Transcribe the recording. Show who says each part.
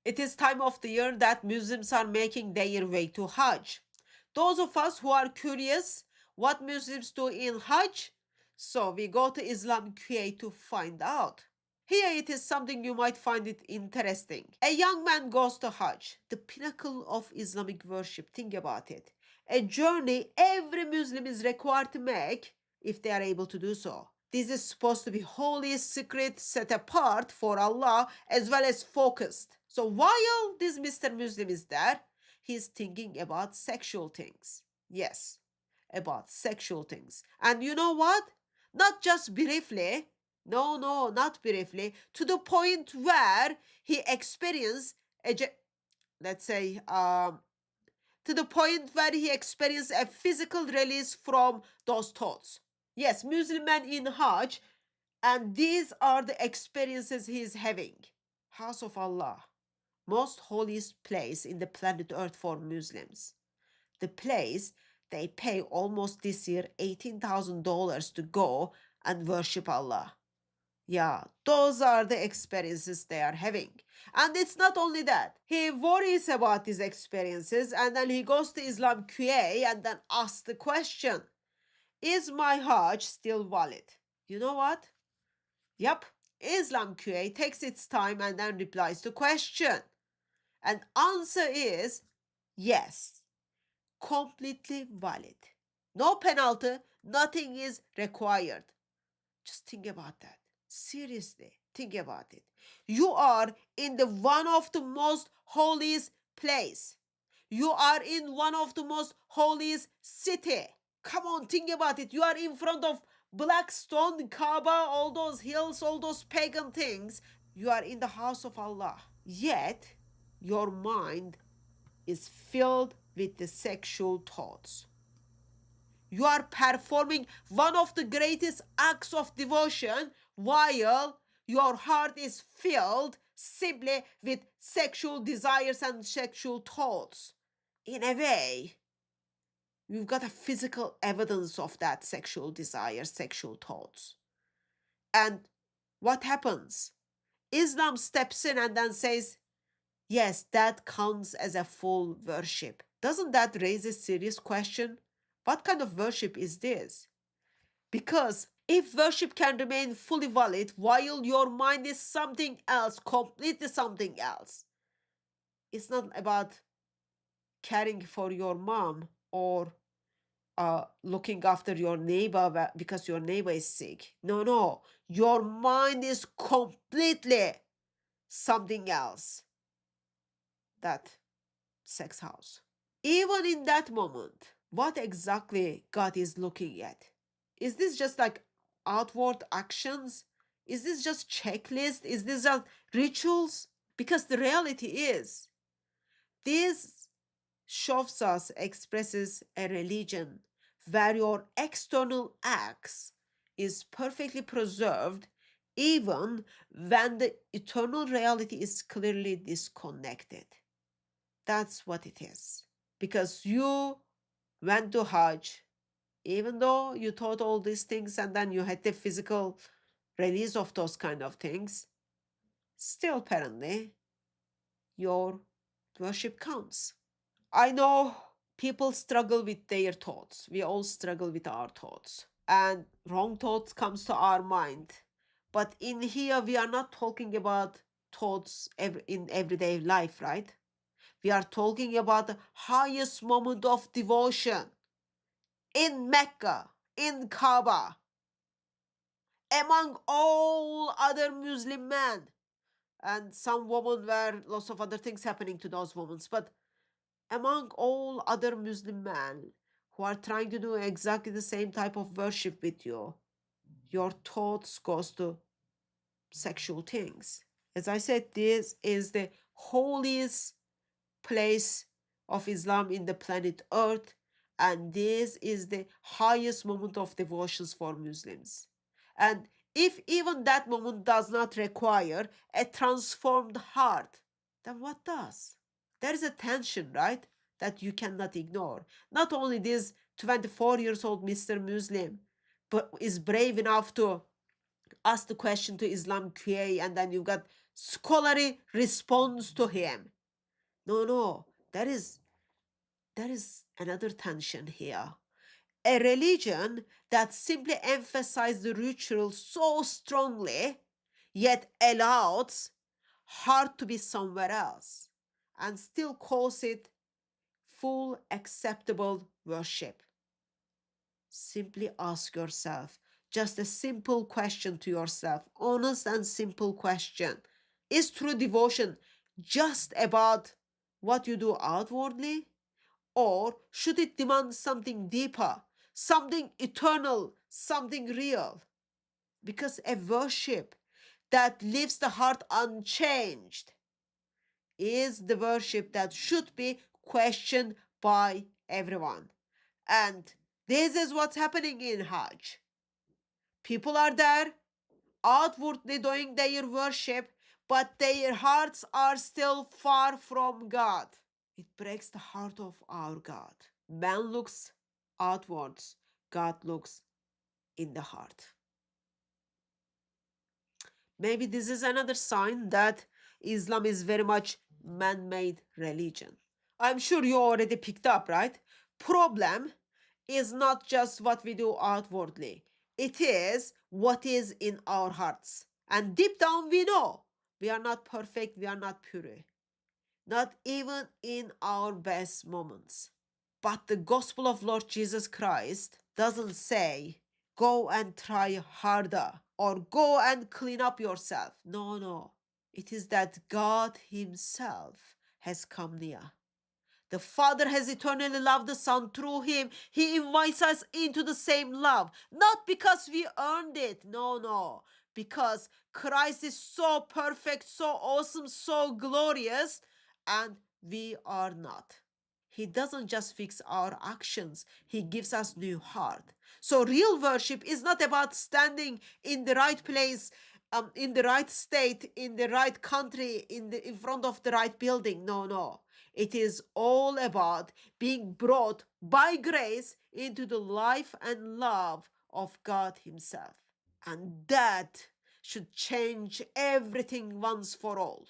Speaker 1: It is time of the year that Muslims are making their way to Hajj. Those of us who are curious what Muslims do in Hajj, so we go to Islam QA to find out. Here it is something you might find it interesting. A young man goes to Hajj, the pinnacle of Islamic worship. Think about it. A journey every Muslim is required to make if they are able to do so. This is supposed to be holy, secret, set apart for Allah as well as focused. So while this Mr. Muslim is there, he's thinking about sexual things. Yes, about sexual things. And you know what? Not just briefly, no, no, not briefly, to the point where he experienced let's say to the point where he experienced a physical release from those thoughts. Yes, Muslim man in Hajj, and these are the experiences he is having. House of Allah, most holiest place in the planet Earth for Muslims. The place they pay almost this year $18,000 to go and worship Allah. Yeah, those are the experiences they are having. And it's not only that. He worries about these experiences and then he goes to Islam QA and then asks the question, is my Hajj still valid? You know what? Yep, Islam QA takes its time and then replies to question. And answer is yes, completely valid. No penalty, nothing is required. Just think about that. Seriously, think about it. You are in the one of the most holiest place. You are in one of the most holiest city. Come on, think about it. You are in front of black stone, Kaaba, all those hills, all those pagan things. You are in the house of Allah. Yet, your mind is filled with the sexual thoughts. You are performing one of the greatest acts of devotion while your heart is filled simply with sexual desires and sexual thoughts. In a way, you've got a physical evidence of that sexual desire, sexual thoughts. And what happens? Islam steps in and then says, yes, that counts as a full worship. Doesn't that raise a serious question? What kind of worship is this? Because if worship can remain fully valid while your mind is something else, completely something else, it's not about caring for your mom or looking after your neighbor because your neighbor is sick. No, no. Your mind is completely something else. That sex house. Even in that moment, what exactly God is looking at? Is this just like outward actions? Is this just checklist? Is this just rituals? Because the reality is, this shows us, expresses a religion where your external acts is perfectly preserved even when the eternal reality is clearly disconnected. That's what it is. Because you went to Hajj, even though you taught all these things and then you had the physical release of those kind of things, still apparently your worship counts. I know people struggle with their thoughts. We all struggle with our thoughts. And wrong thoughts comes to our mind. But in here, we are not talking about thoughts in everyday life, right? We are talking about the highest moment of devotion in Mecca, in Kaaba, among all other Muslim men. And some women were lots of other things happening to those women. But among all other Muslim men who are trying to do exactly the same type of worship with you, your thoughts goes to sexual things. As I said, this is the holiest place of Islam in the planet Earth, and this is the highest moment of devotions for Muslims. And if even that moment does not require a transformed heart, then what does? There is a tension, right, that you cannot ignore. Not only this 24 years old Mr. Muslim but is brave enough to ask the question to Islam QA, and then you've got scholarly response to him. No, no, there is another tension here. A religion that simply emphasizes the ritual so strongly, yet allows heart to be somewhere else, and still calls it full acceptable worship. Simply ask yourself just a simple question to yourself, honest and simple question. Is true devotion just about what you do outwardly? Or should it demand something deeper, something eternal, something real? Because a worship that leaves the heart unchanged is the worship that should be questioned by everyone. And this is what's happening in Hajj. People are there outwardly doing their worship, but their hearts are still far from God. It breaks the heart of our God. Man looks outwards, God looks in the heart. Maybe this is another sign that Islam is very much man-made religion. I'm sure you already picked up, right? Problem is not just what we do outwardly. It is what is in our hearts. And deep down we know we are not perfect, we are not pure. Not even in our best moments. But the gospel of Lord Jesus Christ doesn't say, go and try harder or go and clean up yourself. No, no. It is that God Himself has come near. The Father has eternally loved the Son through Him. He invites us into the same love. Not because we earned it. No, no. Because Christ is so perfect, so awesome, so glorious, and we are not. He doesn't just fix our actions, He gives us new heart. So real worship is not about standing in the right place, in the right state, in the right country, in front of the right building. No, no. It is all about being brought by grace into the life and love of God Himself. And that should change everything once for all.